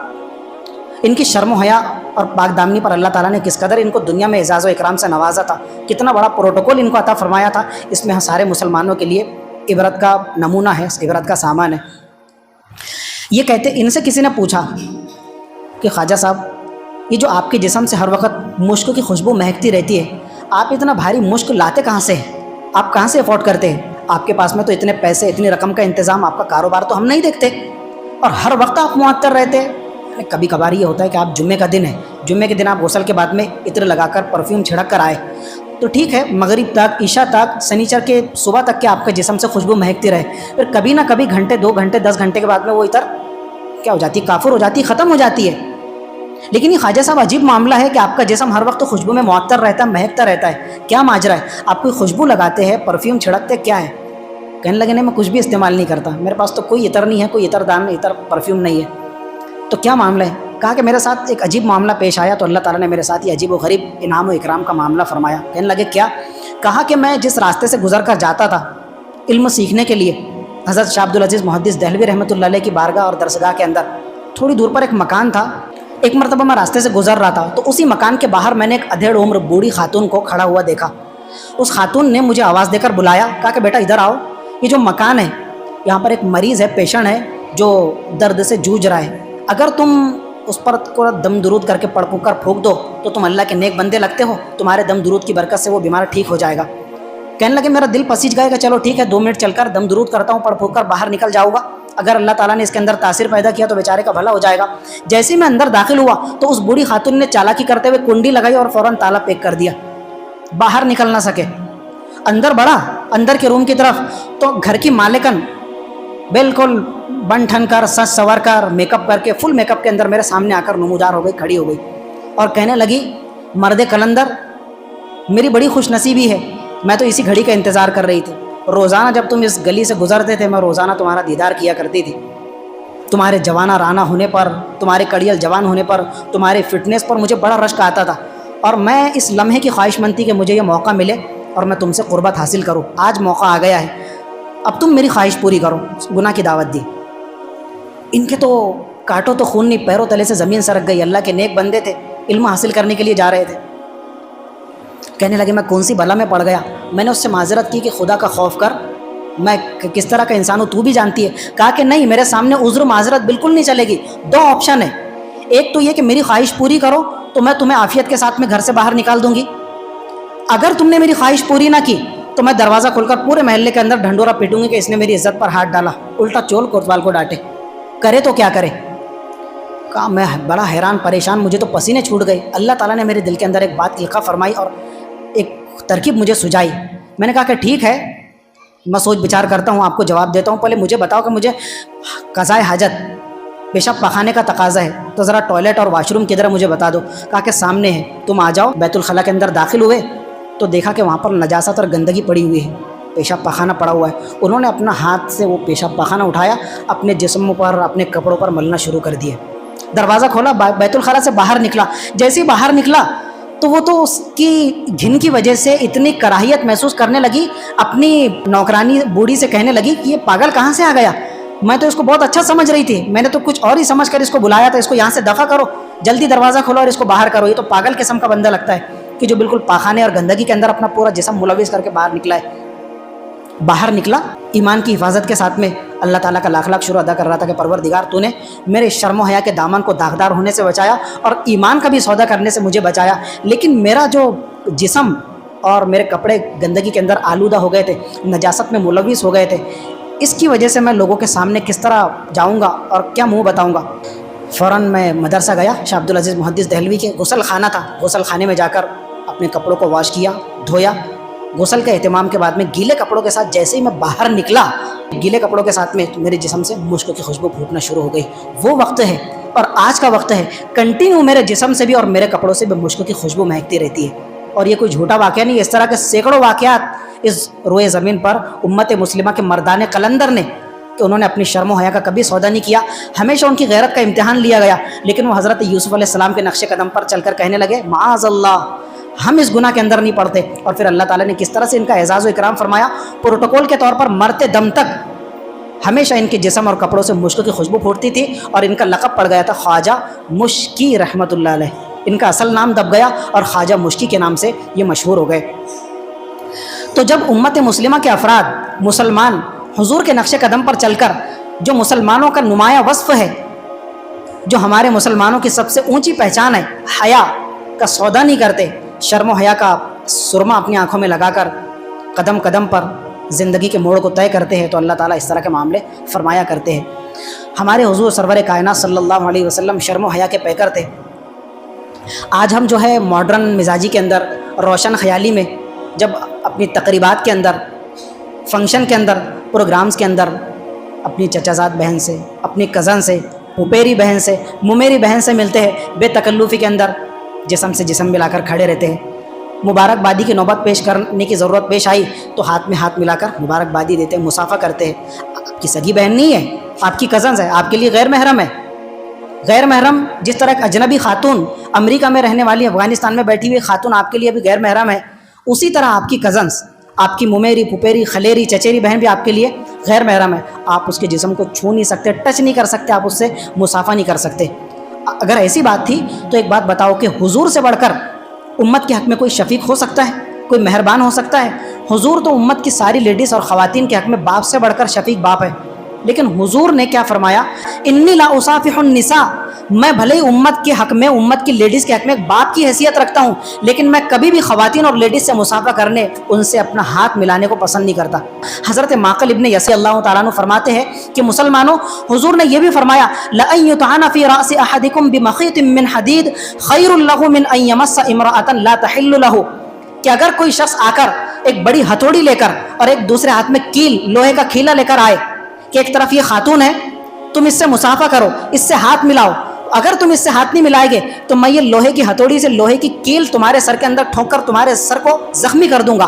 [SPEAKER 1] ان کی شرم و حیا اور پاک دامنی پر اللہ تعالیٰ نے کس قدر ان کو دنیا میں اعزاز و اکرام سے نوازا تھا، کتنا بڑا پروٹوکول ان کو عطا فرمایا تھا، اس میں سارے مسلمانوں کے لیے عبرت کا نمونہ ہے، عبرت کا سامان ہے۔ یہ کہتے، ان سے کسی نے پوچھا کہ خواجہ صاحب، یہ جو آپ کے جسم سے ہر وقت مشک کی خوشبو مہکتی رہتی ہے، آپ اتنا بھاری مشک لاتے کہاں سے ہیں؟ آپ کہاں سے افورڈ کرتے ہیں؟ آپ کے پاس میں تو اتنے پیسے، اتنی رقم کا انتظام، آپ کا کاروبار تو ہم نہیں دیکھتے، اور ہر وقت آپ معطر رہتے ہیں۔ کبھی کبھار یہ ہوتا ہے کہ آپ جمعے کا دن ہے، جمعے کے دن آپ غسل کے بعد میں عطر لگا کر پرفیوم چھڑک کر آئے تو ٹھیک ہے، مغرب تک، عشاء تک، سنیچر کے صبح تک کہ آپ کے جسم سے خوشبو مہکتی رہے، پھر کبھی نہ کبھی گھنٹے، 2 گھنٹے، 10 گھنٹے کے بعد میں وہ عطر کیا ہو جاتی ہے؟ کافر ہو جاتی ہے، ختم ہو جاتی ہے۔ لیکن یہ خواجہ صاحب عجیب معاملہ ہے کہ آپ کا جسم ہر وقت خوشبو میں معطر رہتا ہے، مہکتا رہتا ہے، کیا ماجرا ہے؟ آپ کوئی خوشبو لگاتے ہیں، پرفیوم چھڑکتے، کیا ہے؟ کہنے لگے نہیں، میں کچھ بھی استعمال نہیں کرتا، میرے پاس تو کوئی عطر نہیں ہے، کوئی عطر دان، عطر پرفیوم نہیں ہے، تو کیا معاملہ ہے؟ کہا کہ میرے ساتھ ایک عجیب معاملہ پیش آیا، تو اللہ تعالیٰ نے میرے ساتھ یہ عجیب و غریب انعام و اکرام کا معاملہ فرمایا۔ کہنے لگے کیا؟ کہا کہ میں جس راستے سے گزر کر جاتا تھا علم سیکھنے کے لیے، حضرت شاہ عبدالعزیز محدث دہلوی رحمۃ اللہ علیہ کی بارگاہ اور درسگاہ کے اندر تھوڑی دور پر ایک مکان تھا۔ ایک مرتبہ میں راستے سے گزر رہا تھا تو اسی مکان کے باہر میں نے ایک ادھیڑ عمر بوڑھی خاتون کو کھڑا ہوا دیکھا۔ اس خاتون نے مجھے آواز دے کر بلایا، کہا کہ بیٹا ادھر آؤ، یہ جو مکان ہے یہاں پر ایک مریض ہے، پیشنٹ ہے جو درد سے جوجھ رہا ہے، اگر تم اس پر تھوڑا دم درود کر کے پڑھ پھونک کر پھونک دو تو تم اللہ کے نیک بندے لگتے ہو، تمہارے دم درود کی برکت سے وہ بیمار ٹھیک ہو جائے گا۔ کہنے لگے میرا دل پسیج گئے گا، چلو ٹھیک ہے 2 منٹ چل کر دم درود کرتا ہوں، پڑھ پھونک کر باہر نکل جاؤں گا، اگر اللہ تعالیٰ نے اس کے اندر تاثیر پیدا کیا تو بیچارے کا بھلا ہو جائے گا۔ جیسے ہی میں اندر داخل ہوا تو اس بوڑھی خاتون نے چالاکی کرتے ہوئے کنڈی لگائی اور فوراً تالا پیک کر دیا، باہر نکل نہ سکے۔ اندر بڑھا، اندر کے روم کی طرف، تو گھر کی مالکن بالکل بن ٹھن کر، سج سور کر، میک اپ کر کے، فل میک اپ کے اندر میرے سامنے آ کر نمودار ہو گئی، کھڑی ہو گئی اور کہنے لگی مرد قلندر، میری بڑی خوش نصیبی ہے، میں تو اسی گھڑی کا انتظار کر رہی تھی، روزانہ جب تم اس گلی سے گزرتے تھے میں روزانہ تمہارا دیدار کیا کرتی تھی، تمہارے جوانہ رانہ ہونے پر، تمہارے کڑیل جوان ہونے پر، تمہارے فٹنس پر مجھے بڑا رشک آتا تھا، اور میں اس لمحے کی خواہش مند تھی کہ مجھے یہ موقع ملے اور میں تم سے قربت حاصل کروں۔ آج موقع آ گیا ہے، اب تم میری خواہش پوری کرو۔ گناہ کی دعوت دی۔ ان کے تو کاٹو تو خون نہیں، پیروں تلے سے زمین سرک گئی، اللہ کے نیک بندے تھے، علم حاصل کرنے کے لیے جا رہے تھے۔ کہنے لگے میں کون سی بلا میں پڑ گیا؟ میں نے اس سے معذرت کی کہ خدا کا خوف کر، میں کس طرح کا انسان ہوں تو بھی جانتی ہے۔ کہا کہ نہیں، میرے سامنے عذر معذرت بالکل نہیں چلے گی، 2 آپشن ہے، ایک تو یہ کہ میری خواہش پوری کرو تو میں تمہیں عافیت کے ساتھ میں گھر سے باہر نکال دوں گی، اگر تم نے میری خواہش پوری نہ کی تو میں دروازہ کھول کر پورے محلے کے اندر ڈھنڈورا پیٹوں گی کہ اس نے میری عزت پر ہاتھ ڈالا، الٹا چول کوتوال کو ڈانٹے، کرے تو کیا کرے۔ کہا میں بڑا حیران پریشان، مجھے تو پسینے چھوٹ گئے۔ اللہ تعالیٰ نے میرے دل کے اندر ایک بات القا فرمائی اور ایک ترکیب مجھے سجائی۔ میں نے کہا کہ ٹھیک ہے، میں سوچ بچار کرتا ہوں، آپ کو جواب دیتا ہوں، پہلے مجھے بتاؤ کہ مجھے قضائے حاجت، پیشاب پخانے کا تقاضا ہے، تو ذرا ٹوائلٹ اور واش روم کدھر ہے مجھے بتا دو۔ کہا کہ سامنے ہے، تم آ جاؤ۔ بیت الخلاء کے اندر داخل ہوئے تو دیکھا کہ وہاں پر نجاست اور گندگی پڑی ہوئی ہے، پیشاب پخانہ پڑا ہوا ہے۔ انہوں نے اپنا ہاتھ سے وہ پیشاب پخانہ اٹھایا، اپنے جسم پر، اپنے کپڑوں پر ملنا شروع کر دیا۔ دروازہ کھولا، بیت الخلاء سے باہر نکلا، جیسے ہی باہر نکلا تو وہ تو اس کی گھن کی وجہ سے اتنی کراہیت محسوس کرنے لگی، اپنی نوکرانی بوڑھی سے کہنے لگی کہ یہ پاگل کہاں سے آ گیا، میں تو اس کو بہت اچھا سمجھ رہی تھی، میں نے تو کچھ اور ہی سمجھ کر اس کو بلایا تھا، اس کو یہاں سے دفع کرو، جلدی دروازہ کھولو اور اس کو باہر کرو۔ یہ تو پاگل قسم کا بندہ لگتا ہے کہ جو بالکل پاخانے اور گندگی کے اندر اپنا پورا جسم ملوث کر کے باہر نکلا ہے۔ باہر نکلا ایمان کی حفاظت کے ساتھ میں، اللہ تعالیٰ کا لاکھ لاکھ شکر ادا کر رہا تھا کہ پروردگار تو نے میرے شرم و حیا کے دامن کو داغدار ہونے سے بچایا اور ایمان کا بھی سودا کرنے سے مجھے بچایا، لیکن میرا جو جسم اور میرے کپڑے گندگی کے اندر آلودہ ہو گئے تھے، نجاست میں ملوث ہو گئے تھے، اس کی وجہ سے میں لوگوں کے سامنے کس طرح جاؤں گا اور کیا منہ بتاؤں گا۔ فوراً میں مدرسہ گیا، شاہ عبدالعزیز محدث دہلوی کے غسل خانہ تھا، غسل خانے میں جا کر اپنے کپڑوں کو واش کیا، دھویا۔ غسل کے اہتمام کے بعد میں گیلے کپڑوں کے ساتھ جیسے ہی میں باہر نکلا، گیلے کپڑوں کے ساتھ میں میرے جسم سے مشک کی خوشبو پھوٹنا شروع ہو گئی۔ وہ وقت ہے اور آج کا وقت ہے، کنٹینیو میرے جسم سے بھی اور میرے کپڑوں سے بھی مشک کی خوشبو مہکتی رہتی ہے۔ اور یہ کوئی جھوٹا واقعہ نہیں ہے، اس طرح کے سینکڑوں واقعات اس روئے زمین پر امت مسلمہ کے مردان قلندر نے کہ انہوں نے اپنی شرم و حیا کا کبھی سودا نہیں کیا، ہمیشہ ان کی غیرت کا امتحان لیا گیا، لیکن وہ حضرت یوسف علیہ السلام کے نقش قدم پر چل کر کہنے لگے معاذ اللہ، ہم اس گناہ کے اندر نہیں پڑتے۔ اور پھر اللہ تعالیٰ نے کس طرح سے ان کا اعزاز و اکرام فرمایا، پروٹوکول کے طور پر مرتے دم تک ہمیشہ ان کے جسم اور کپڑوں سے مشک کی خوشبو پھوٹتی تھی، اور ان کا لقب پڑ گیا تھا خواجہ مشکی رحمۃ اللہ علیہ۔ ان کا اصل نام دب گیا اور خواجہ مشکی کے نام سے یہ مشہور ہو گئے۔ تو جب امت مسلمہ کے افراد مسلمان حضور کے نقش قدم پر چل کر جو مسلمانوں کا نمایاں وصف ہے، جو ہمارے مسلمانوں کی سب سے اونچی پہچان ہے، حیا کا سودا نہیں کرتے، شرم و حیا کا سرما اپنی آنکھوں میں لگا کر قدم قدم پر زندگی کے موڑ کو طے کرتے ہیں، تو اللہ تعالیٰ اس طرح کے معاملے فرمایا کرتے ہیں۔ ہمارے حضور سرور کائنات صلی اللہ علیہ وسلم شرم و حیا کے پیکر تھے۔ آج ہم جو ہے ماڈرن مزاجی کے اندر، روشن خیالی میں، جب اپنی تقریبات کے اندر، فنکشن کے اندر، پروگرامز کے اندر اپنی چچا زاد بہن سے، اپنی کزن سے، پھپھیری بہن سے، ممیری بہن سے ملتے ہیں، بے تکلفی کے اندر جسم سے جسم ملا کر کھڑے رہتے ہیں۔ مبارکبادی کی نوبت پیش کرنے کی ضرورت پیش آئی تو ہاتھ میں ہاتھ ملا کر مبارکبادی دیتے ہیں، مصافحہ کرتے ہیں۔ آپ کی سگی بہن نہیں ہے، آپ کی کزنز ہے، آپ کے لیے غیر محرم ہے۔ غیر محرم جس طرح ایک اجنبی خاتون امریکہ میں رہنے والی افغانستان میں بیٹھی ہوئی خاتون آپ کے لیے بھی غیر محرم ہے، اسی طرح آپ کی کزنز، آپ کی ممیری، پھپھیری، خلیری، چچیری بہن بھی آپ کے لیے غیر محرم ہے۔ آپ اس کے جسم کو چھو نہیں سکتے، ٹچ نہیں کر سکتے، آپ اس سے مصافحہ نہیں کر سکتے۔ اگر ایسی بات تھی تو ایک بات بتاؤ کہ حضور سے بڑھ کر امت کے حق میں کوئی شفیق ہو سکتا ہے، کوئی مہربان ہو سکتا ہے؟ حضور تو امت کی ساری لیڈیز اور خواتین کے حق میں باپ سے بڑھ کر شفیق باپ ہے، لیکن حضور نے کیا فرمایا؟ انی لا اصافح النساء، میں بھلے ہی امت کے حق میں، امت کی لیڈیز کے حق میں ایک باپ کی حیثیت رکھتا ہوں، لیکن میں کبھی بھی خواتین اور لیڈیز سے مصافحہ کرنے، ان سے اپنا ہاتھ ملانے کو پسند نہیں کرتا۔ حضرت معقل ابن یسی اللہ تعالیٰ عنہ فرماتے ہیں کہ مسلمانوں، حضور نے یہ بھی فرمایا لَأَن يُطْعَنَ فِي رَأْسِ أَحَدِكُمْ بِمَخِيطٍ مِّنْ حَدِيدٍ خَيْرٌ لَهُ مِنْ أَن يَمَسَّ امْرَأَةً لَا تَحِلُّ لَهُ، کہ اگر کوئی شخص آ کر ایک بڑی ہتھوڑی لے کر اور ایک دوسرے ہاتھ میں کیل، لوہے کا کھیلا لے کر آئے کہ ایک طرف یہ خاتون ہے، تم اس سے مصافحہ کرو، اس سے ہاتھ ملاؤ، اگر تم اس سے ہاتھ نہیں ملائے گے تو میں یہ لوہے کی ہتھوڑی سے لوہے کی کیل تمہارے سر کے اندر ٹھونک کر تمہارے سر کو زخمی کر دوں گا۔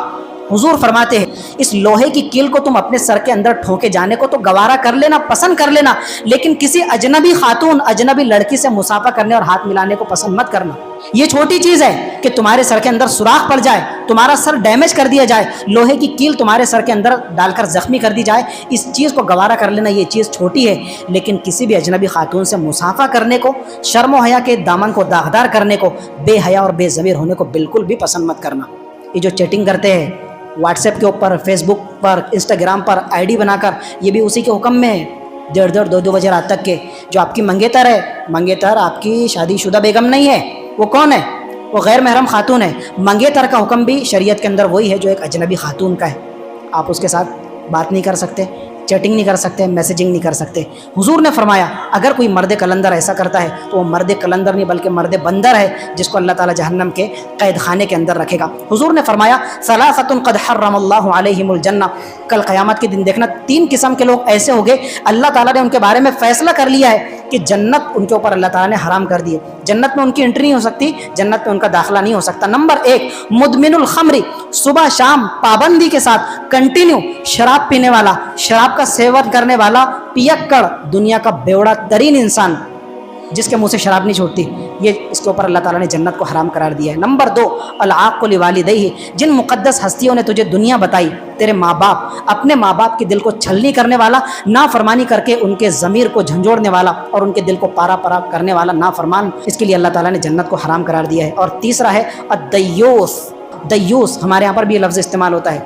[SPEAKER 1] حضور فرماتے ہیں اس لوہے کی کیل کو تم اپنے سر کے اندر ٹھونکے جانے کو تو گوارا کر لینا، پسند کر لینا، لیکن کسی اجنبی خاتون، اجنبی لڑکی سے مصافحہ کرنے اور ہاتھ ملانے کو پسند مت کرنا۔ یہ چھوٹی چیز ہے کہ تمہارے سر کے اندر سوراخ پڑ جائے، تمہارا سر ڈیمیج کر دیا جائے، لوہے کی کیل تمہارے سر کے اندر ڈال کر زخمی کر دی جائے، اس چیز کو گوارا کر لینا، یہ چیز چھوٹی ہے، لیکن کسی بھی اجنبی خاتون سے مصافحہ کرنے کو، شرم و حیا کے دامن کو داغدار کرنے کو، بے حیا اور بے ضمیر ہونے کو بالکل بھی پسند مت کرنا۔ یہ جو چیٹنگ کرتے ہیں واٹس ایپ کے اوپر، فیس بک پر، انسٹاگرام پر آئی ڈی بنا کر، یہ بھی اسی کے حکم میں ہے، 1:30 2 بجے رات تک کے، جو آپ کی منگیتر ہے، منگیتر آپ کی شادی شدہ بیگم نہیں ہے، وہ کون ہے؟ وہ غیر محرم خاتون ہے۔ منگیتر کا حکم بھی شریعت کے اندر وہی ہے جو ایک اجنبی خاتون کا ہے، آپ اس کے ساتھ بات نہیں کر سکتے، چیٹنگ نہیں کر سکتے، میسیجنگ نہیں کر سکتے۔ حضور نے فرمایا اگر کوئی مرد کلندر ایسا کرتا ہے تو وہ مرد کلندر نہیں بلکہ مرد بندر ہے، جس کو اللہ تعالیٰ جہنم کے قید خانے کے اندر رکھے گا۔ حضور نے فرمایا ثلاثۃ قد حرم اللہ علیہم الجنہ، کل قیامت کے دن دیکھنا 3 قسم کے لوگ ایسے ہوں گے اللہ تعالیٰ نے ان کے بارے میں فیصلہ کر لیا ہے کہ جنت ان کے اوپر اللہ تعالیٰ نے حرام کر دی ہے، جنت میں ان کی انٹری نہیں ہو سکتی، جنت میں ان کا داخلہ نہیں ہو سکتا۔ نمبر 1 مدمن الخمر، صبح شام پابندی کے ساتھ کنٹینیو شراب پینے والا، شراب کا سیون کرنے والا، پیکڑ، دنیا کا بیوڑا ترین انسان جس کے منہ سے شراب نہیں چھوٹتی، یہ اس کے اوپر اللہ تعالیٰ نے جنت کو حرام قرار دیا ہے۔ نمبر 2 العاق لوالدیہ، جن مقدس ہستیوں نے تجھے دنیا بتائی، تیرے ماں باپ، اپنے ماں باپ کے دل کو چھلنی کرنے والا، نافرمانی کر کے ان کے ضمیر کو جھنجھوڑنے والا اور ان کے دل کو پارا پارا کرنے والا نافرمان، اس کے لیے اللہ تعالیٰ نے جنت کو حرام قرار دیا ہے۔ اور تیسرا ہے الدیوث، دیوث ہمارے یہاں پر بھی یہ لفظ استعمال ہوتا ہے۔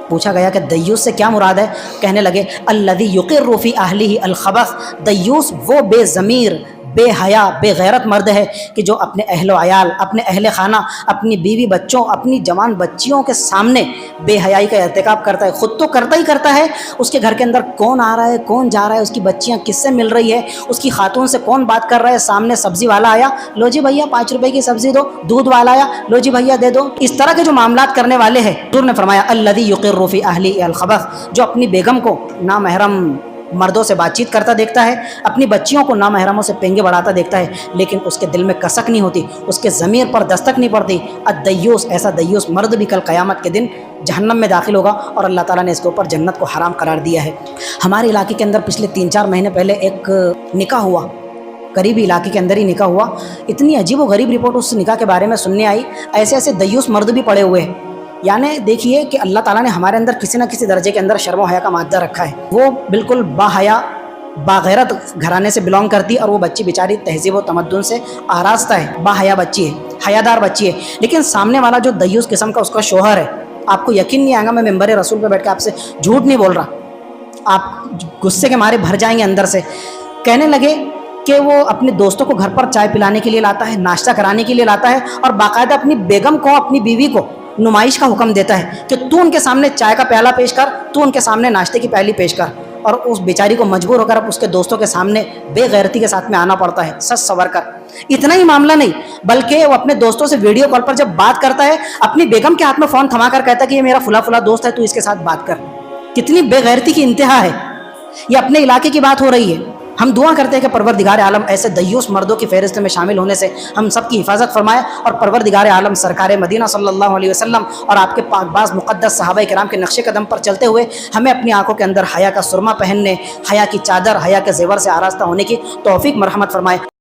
[SPEAKER 1] پوچھا گیا کہ دیوس سے کیا مراد ہے؟ کہنے لگے الذی یقر فی اہلہ الخبث، دیوس وہ بے ضمیر، بے حیا، بے غیرت مرد ہے کہ جو اپنے اہل و عیال، اپنے اہل خانہ، اپنی بیوی بچوں، اپنی جوان بچیوں کے سامنے بے حیائی کا ارتکاب کرتا ہے۔ خود تو کرتا ہی کرتا ہے، اس کے گھر کے اندر کون آ رہا ہے، کون جا رہا ہے، اس کی بچیاں کس سے مل رہی ہے، اس کی خاتون سے کون بات کر رہا ہے، سامنے سبزی والا آیا، لو جی بھیا 5 روپے کی سبزی دو، دودھ والا آیا، لو جی بھیا دے دو، اس طرح کے جو معاملات کرنے والے ہیں، حضور نے فرمایا الذی یقر فی اہلہ الخبث، جو اپنی بیگم کو نامحرم مردوں سے بات چیت کرتا دیکھتا ہے، اپنی بچیوں کو نامحرموں سے پینگے بڑھاتا دیکھتا ہے، لیکن اس کے دل میں کسک نہیں ہوتی، اس کے ضمیر پر دستک نہیں پڑتی۔ الدیوس، ایسا دیوس مرد بھی کل قیامت کے دن جہنم میں داخل ہوگا، اور اللہ تعالیٰ نے اس کے اوپر جنت کو حرام قرار دیا ہے۔ ہمارے علاقے کے اندر پچھلے 3-4 مہینے پہلے ایک نکاح ہوا، قریبی علاقے کے اندر ہی نکاح ہوا۔ اتنی عجیب و غریب رپورٹ اس نکاح کے بارے میں سننے آئی، ایسے ایسے دیوس مرد بھی پڑے ہوئے ہیں۔ یعنی دیکھیے کہ اللہ تعالیٰ نے ہمارے اندر کسی نہ کسی درجے کے اندر شرم و حیا کا مادہ رکھا ہے۔ وہ بالکل باحیا باغیرت گھرانے سے بلونگ کرتی، اور وہ بچی بیچاری تہذیب و تمدن سے آراستہ ہے، باحیا بچی ہے، حیادار بچی ہے، لیکن سامنے والا جو دیوس قسم کا اس کا شوہر ہے، آپ کو یقین نہیں آئے گا، میں ممبر رسول پہ بیٹھ کے آپ سے جھوٹ نہیں بول رہا، آپ غصے کے مارے بھر جائیں گے اندر سے۔ کہنے لگے کہ وہ اپنے دوستوں کو گھر پر چائے پلانے کے لیے لاتا ہے، ناشتہ کرانے کے لیے لاتا ہے، اور باقاعدہ اپنی بیگم کو، اپنی بیوی کو نمائش کا حکم دیتا ہے کہ تو ان کے سامنے چائے کا پیالہ پیش کر، تو ان کے سامنے ناشتے کی پیالی پیش کر، اور اس بیچاری کو مجبور ہو کر اب اس کے دوستوں کے سامنے بے غیرتی کے ساتھ میں آنا پڑتا ہے، سچ سور کر۔ اتنا ہی معاملہ نہیں، بلکہ وہ اپنے دوستوں سے ویڈیو کال پر جب بات کرتا ہے، اپنی بیگم کے ہاتھ میں فون تھما کر کہتا ہے کہ یہ میرا فلاں فلاں دوست ہے، تو اس کے ساتھ بات کر۔ کتنی بے غیرتی کی انتہا ہے، یہ اپنے علاقے کی بات ہو رہی ہے۔ ہم دعا کرتے ہیں کہ پروردگار عالم ایسے دیوس مردوں کی فہرست میں شامل ہونے سے ہم سب کی حفاظت فرمائے، اور پروردگار عالم سرکار مدینہ صلی اللہ علیہ وسلم اور آپ کے پاک باز مقدس صحابہ کرام کے نقش قدم پر چلتے ہوئے ہمیں اپنی آنکھوں کے اندر حیا کا سرما پہننے، حیا کی چادر، حیا کے زیور سے آراستہ ہونے کی توفیق مرحمت فرمائے۔